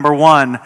Number one,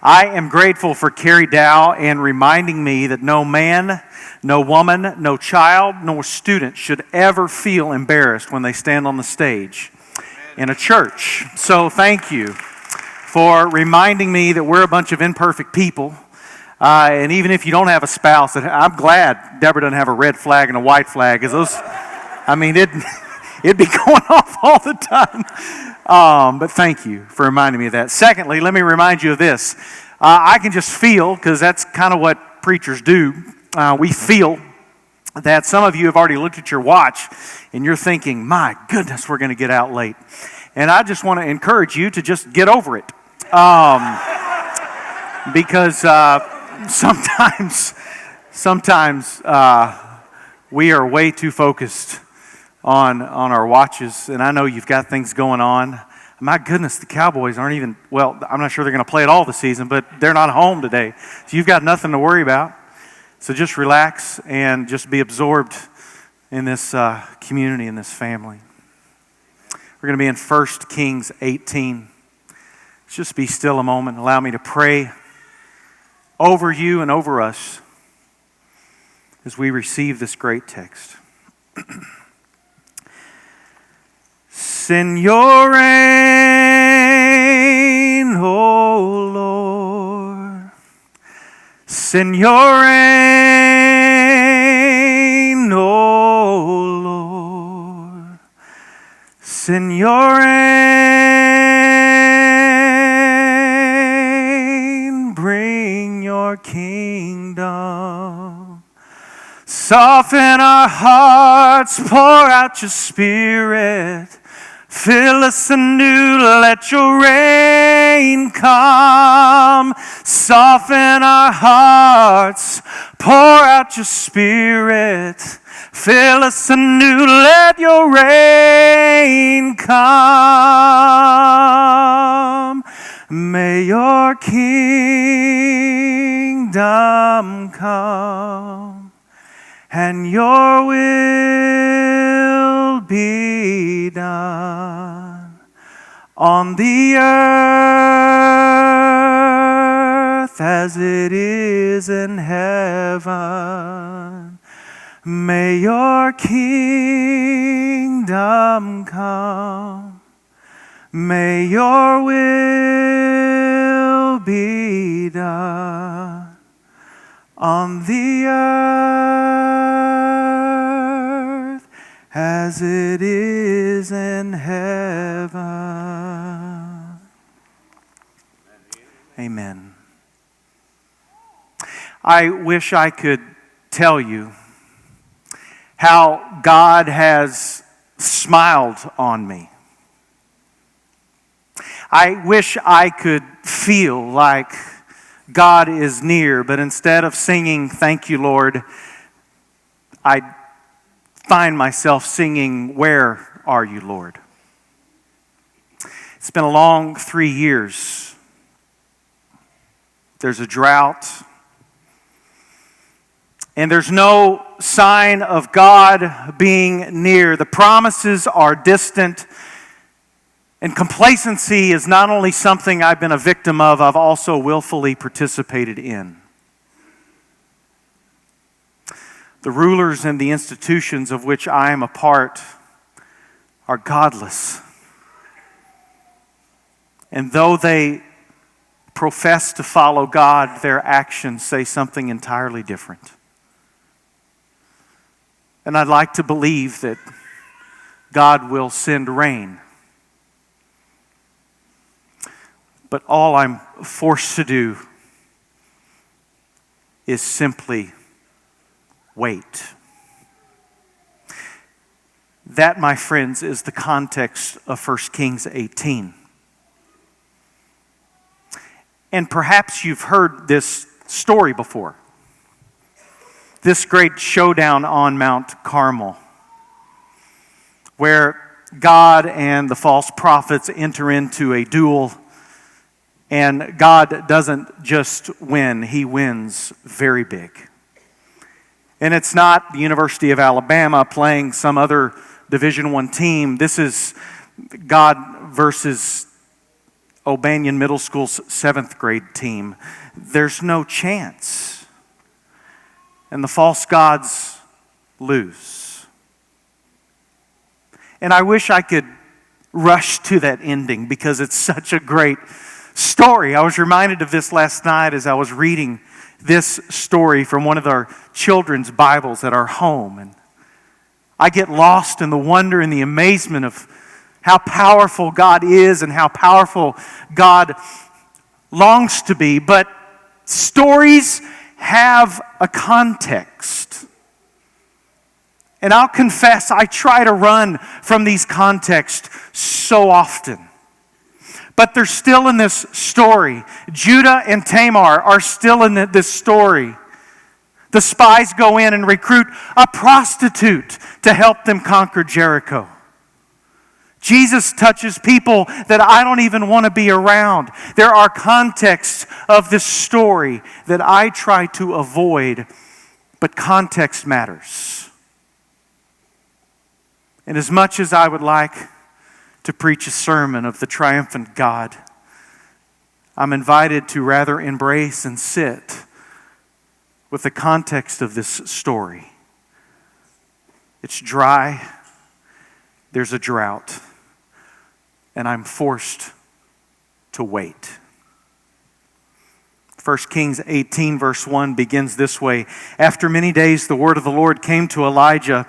I am grateful for Carrie Dow and reminding me that no man, no woman, no child, nor student should ever feel embarrassed when they stand on the stage in a church. So thank you for reminding me that we're a bunch of imperfect people. And even if you don't have a spouse, I'm glad Deborah doesn't have a red flag and a white flag, because it'd be going off all the time. But thank you for reminding me of that. Secondly, let me remind you of this. I can just feel, because that's kind of what preachers do, we feel that some of you have already looked at your watch and you're thinking, my goodness, we're going to get out late. And I just want to encourage you to just get over it. Because sometimes we are way too focused on our watches, and I know you've got things going on. My goodness, the Cowboys aren't even, well, I'm not sure they're going to play it all this season, but they're not home today. So you've got nothing to worry about. So just relax and just be absorbed in this community, in this family. We're going to be in 1 Kings 18. Let's just be still a moment. Allow me to pray over you and over us as we receive this great text. Send your rain, O Lord. Send your rain, O Lord. Send your rain, bring your kingdom. Soften our hearts, pour out your Spirit. Fill us anew, let your rain come. Soften our hearts, pour out your Spirit. Fill us anew, let your rain come. May your kingdom come, and your will be done on the earth as it is in heaven. May your kingdom come. May your will be done on the earth as it is in heaven. Amen. I wish I could tell you how God has smiled on me. I wish I could feel like God is near, but instead of singing, "Thank you, Lord," I find myself singing, "Where are you, Lord?" It's been a long 3 years. There's a drought, and there's no sign of God being near. The promises are distant. And complacency is not only something I've been a victim of, I've also willfully participated in. The rulers and the institutions of which I am a part are godless. And though they profess to follow God, their actions say something entirely different. And I'd like to believe that God will send rain. But all I'm forced to do is simply wait. That, my friends, is the context of 1 Kings 18. And perhaps you've heard this story before. This great showdown on Mount Carmel, where God and the false prophets enter into a duel. And God doesn't just win, He wins very big. And it's not the University of Alabama playing some other Division I team. This is God versus O'Banion Middle School's 7th grade team. There's no chance. And the false gods lose. And I wish I could rush to that ending because it's such a great story. I was reminded of this last night as I was reading this story from one of our children's Bibles at our home. And I get lost in the wonder and the amazement of how powerful God is and how powerful God longs to be. But stories have a context. And I'll confess, I try to run from these contexts so often. But they're still in this story. Judah and Tamar are still in this story. The spies go in and recruit a prostitute to help them conquer Jericho. Jesus touches people that I don't even want to be around. There are contexts of this story that I try to avoid, but context matters. And as much as I would like to preach a sermon of the triumphant God, I'm invited to rather embrace and sit with the context of this story. It's dry, there's a drought, and I'm forced to wait. 1 Kings 18 verse 1 begins this way. After many days the word of the Lord came to Elijah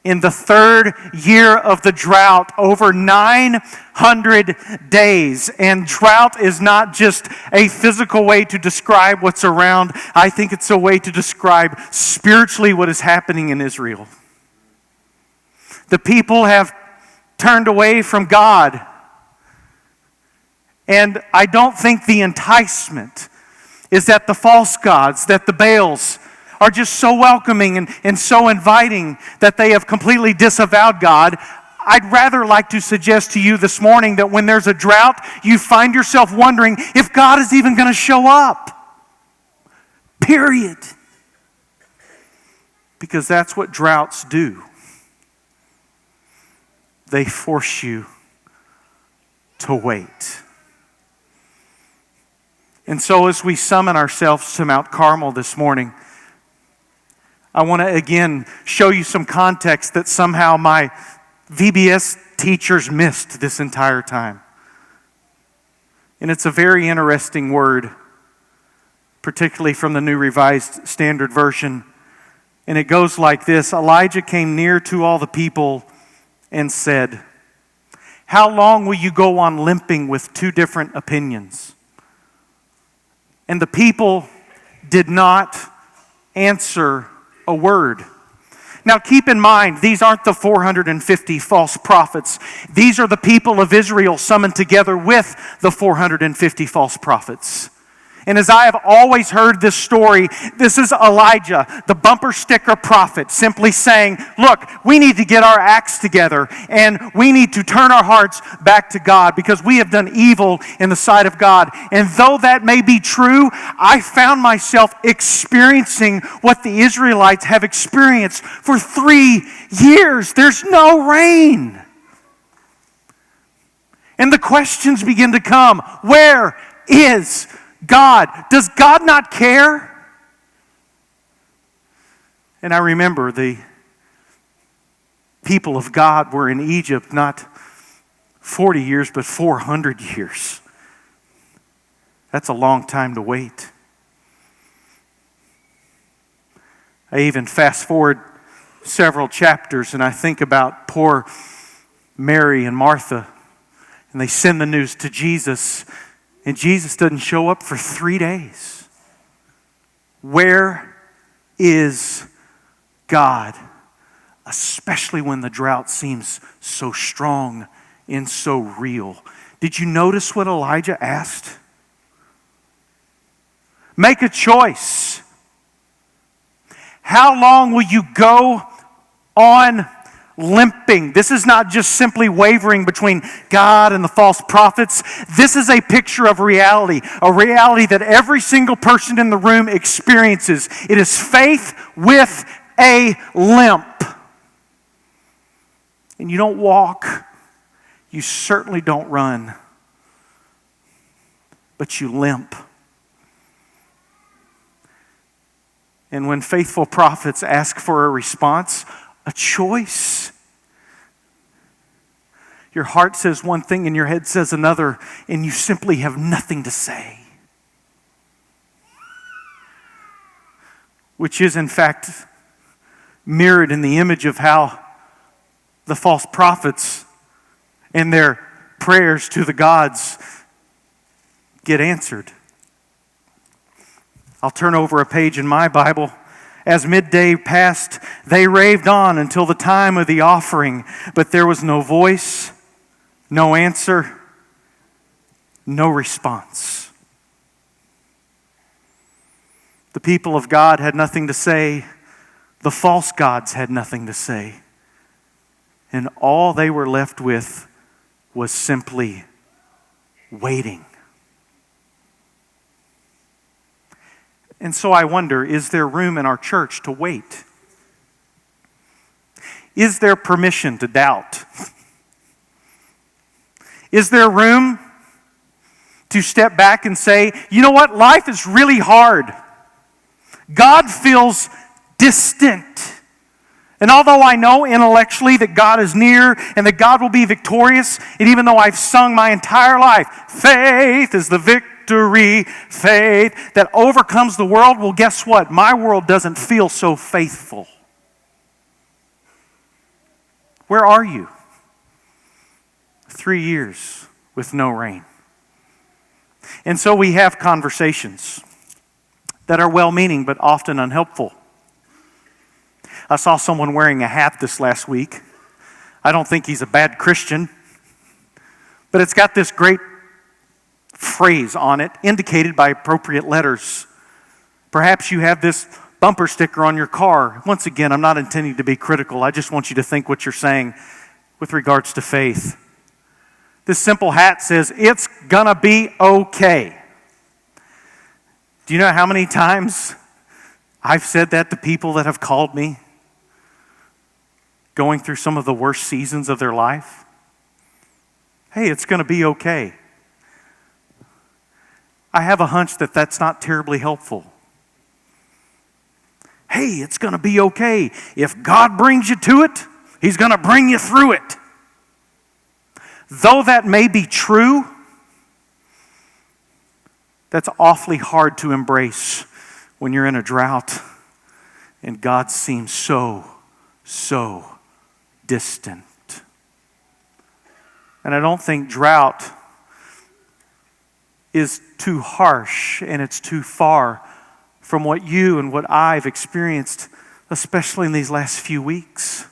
in the 3rd year of the drought, over 900 days. And drought is not just a physical way to describe what's around. I think it's a way to describe spiritually what is happening in Israel. The people have turned away from God. And I don't think the enticement is that the false gods, that the Baals, are just so welcoming and so inviting that they have completely disavowed God. I'd rather like to suggest to you this morning that when there's a drought, you find yourself wondering if God is even going to show up. Period. Because that's what droughts do. They force you to wait. And so as we summon ourselves to Mount Carmel this morning, I want to again show you some context that somehow my VBS teachers missed this entire time. And it's a very interesting word, particularly from the New Revised Standard Version. And it goes like this: Elijah came near to all the people and said, "How long will you go on limping with two different opinions?" And the people did not answer a word. Now keep in mind, these aren't the 450 false prophets. These are the people of Israel summoned together with the 450 false prophets. And as I have always heard this story, this is Elijah, the bumper sticker prophet, simply saying, look, we need to get our acts together and we need to turn our hearts back to God because we have done evil in the sight of God. And though that may be true, I found myself experiencing what the Israelites have experienced for 3 years. There's no rain. And the questions begin to come. Where is God? Does God not care? And I remember the people of God were in Egypt not 40 years, but 400 years. That's a long time to wait. I even fast forward several chapters and I think about poor Mary and Martha, and they send the news to Jesus. And Jesus doesn't show up for 3 days. Where is God? Especially when the drought seems so strong and so real. Did you notice what Elijah asked? Make a choice. How long will you go on limping? This is not just simply wavering between God and the false prophets. This is a picture of reality, a reality that every single person in the room experiences. It is faith with a limp. And you don't walk, you certainly don't run but you limp. And when faithful prophets ask for a response, a choice, your heart says one thing and your head says another, and you simply have nothing to say. Which is, in fact, mirrored in the image of how the false prophets and their prayers to the gods get answered. I'll turn over a page in my Bible. As midday passed, they raved on until the time of the offering, but there was no voice, no answer, no response. The people of God had nothing to say. The false gods had nothing to say. And all they were left with was simply waiting. And so I wonder, is there room in our church to wait? Is there permission to doubt? Is there room to step back and say, you know what, life is really hard. God feels distant. And although I know intellectually that God is near and that God will be victorious, and even though I've sung my entire life, faith is the victory, faith that overcomes the world, well, guess what? My world doesn't feel so faithful. Where are you? 3 years with no rain. And so we have conversations that are well-meaning but often unhelpful. I saw someone wearing a hat this last week. I don't think he's a bad Christian, but it's got this great phrase on it, indicated by appropriate letters. Perhaps you have this bumper sticker on your car. Once again, I'm not intending to be critical. I just want you to think what you're saying with regards to faith. This simple hat says, "It's gonna be okay." Do you know how many times I've said that to people that have called me going through some of the worst seasons of their life? Hey, it's going to be okay. I have a hunch that that's not terribly helpful. Hey, it's going to be okay. If God brings you to it, He's going to bring you through it. Though that may be true, that's awfully hard to embrace when you're in a drought and God seems so distant. And I don't think drought is too harsh and it's too far from what you and what I've experienced, especially in these last few weeks.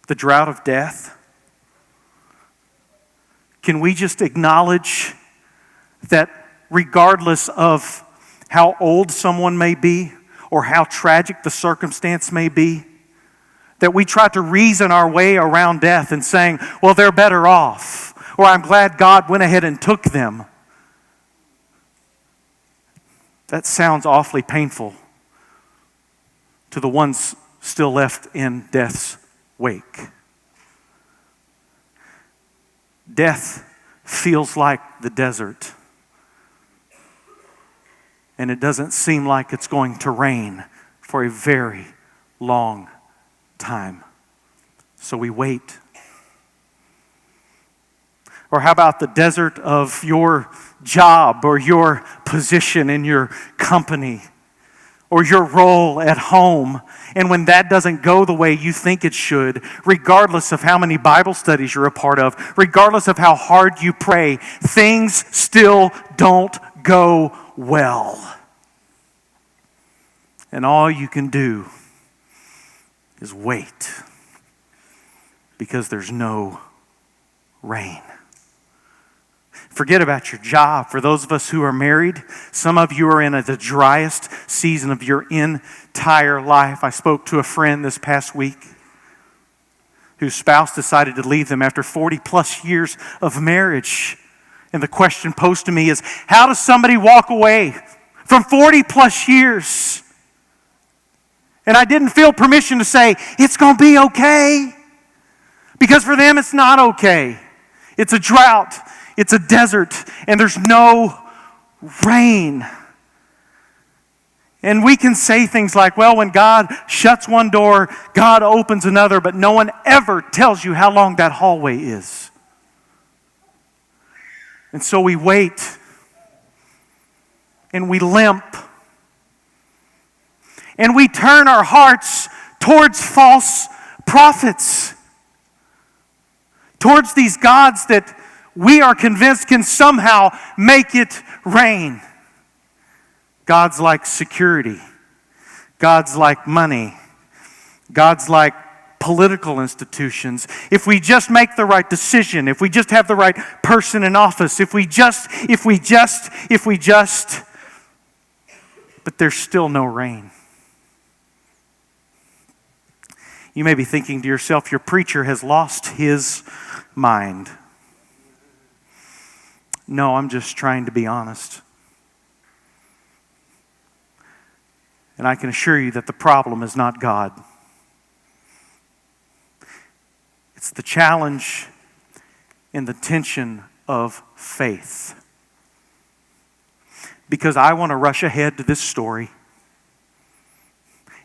The drought of death. Can we just acknowledge that regardless of how old someone may be or how tragic the circumstance may be, that we try to reason our way around death and saying, well, they're better off, or I'm glad God went ahead and took them. That sounds awfully painful to the ones still left in death's wake. Death feels like the desert. And it doesn't seem like it's going to rain for a very long time. So we wait. Or how about the desert of your job or your position in your company or your role at home? And when that doesn't go the way you think it should, regardless of how many Bible studies you're a part of, regardless of how hard you pray, things still don't go well. And all you can do is wait because there's no rain. Forget about your job. For those of us who are married, some of you are in the driest season of your entire life. I spoke to a friend this past week whose spouse decided to leave them after 40 plus years of marriage. And the question posed to me is, how does somebody walk away from 40 plus years? And I didn't feel permission to say, it's going to be okay. Because for them, it's not okay. It's a drought. It's a desert, and there's no rain. And we can say things like, well, when God shuts one door, God opens another, but no one ever tells you how long that hallway is. And so we wait, and we limp, and we turn our hearts towards false prophets, towards these gods that we are convinced can somehow make it rain. Gods like security, gods like money, gods like political institutions. If we just make the right decision, if we just have the right person in office, if we just, but there's still no rain. You may be thinking to yourself, your preacher has lost his mind. No, I'm just trying to be honest. And I can assure you that the problem is not God. It's the challenge in the tension of faith. Because I want to rush ahead to this story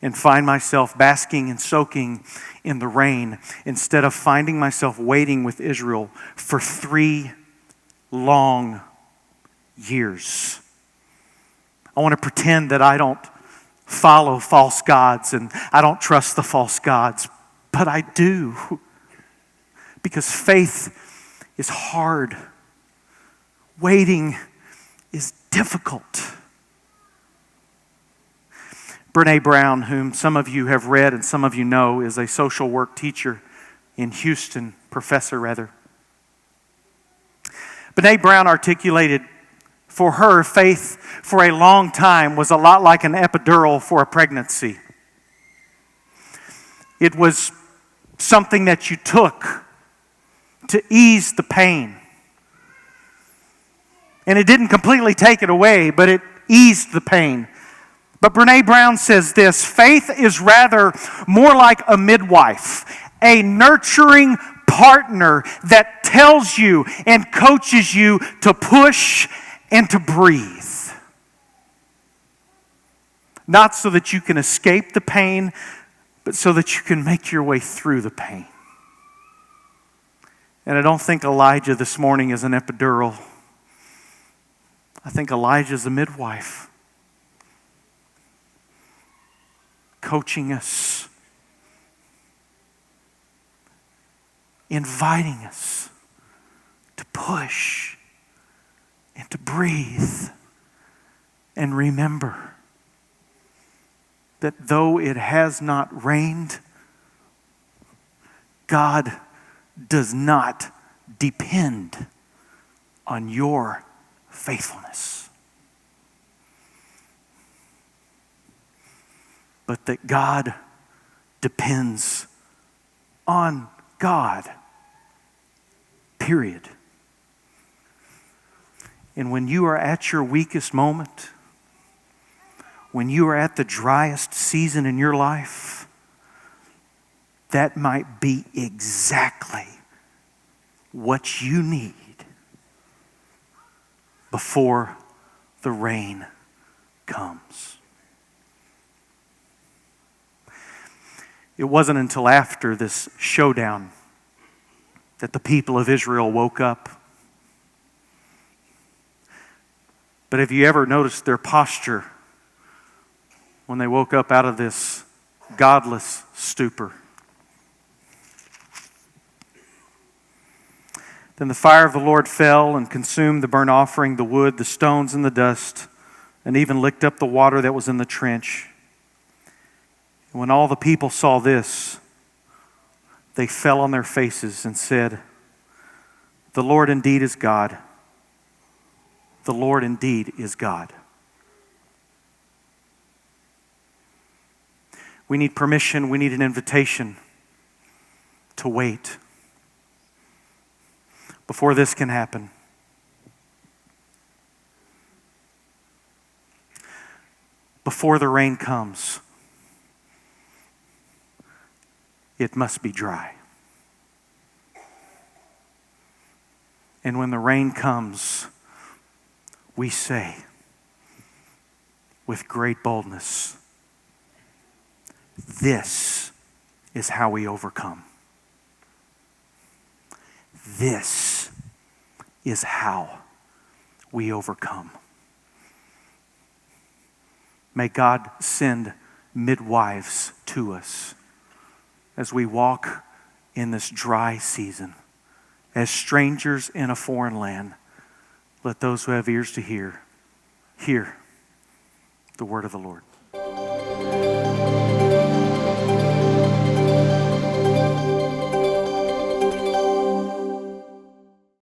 and find myself basking and soaking in the rain instead of finding myself waiting with Israel for 3 long years. I want to pretend that I don't follow false gods and I don't trust the false gods, but I do. Because faith is hard. Waiting is difficult. Brene Brown, whom some of you have read and some of you know, is a social work teacher in Houston, professor rather. Brene Brown articulated, for her, faith for a long time was a lot like an epidural for a pregnancy. It was something that you took to ease the pain. And it didn't completely take it away, but it eased the pain. But Brene Brown says this, faith is rather more like a midwife, a nurturing partner that tells you and coaches you to push and to breathe. Not so that you can escape the pain, but so that you can make your way through the pain. And I don't think Elijah this morning is an epidural. I think Elijah's a midwife, coaching us, inviting us to push and to breathe and remember that though it has not rained, God does not depend on your faithfulness, but that God depends on God, period. And when you are at your weakest moment, when you are at the driest season in your life, that might be exactly what you need before the rain comes. It wasn't until after this showdown that the people of Israel woke up. But have you ever noticed their posture when they woke up out of this godless stupor? Then the fire of the Lord fell and consumed the burnt offering, the wood, the stones, and the dust, and even licked up the water that was in the trench. And when all the people saw this, they fell on their faces and said, "The Lord indeed is God. The Lord indeed is God." We need permission, we need an invitation to wait before this can happen. Before the rain comes, it must be dry. And when the rain comes, we say with great boldness, this is how we overcome. This is how we overcome. May God send midwives to us as we walk in this dry season. As strangers in a foreign land, let those who have ears to hear the word of the Lord.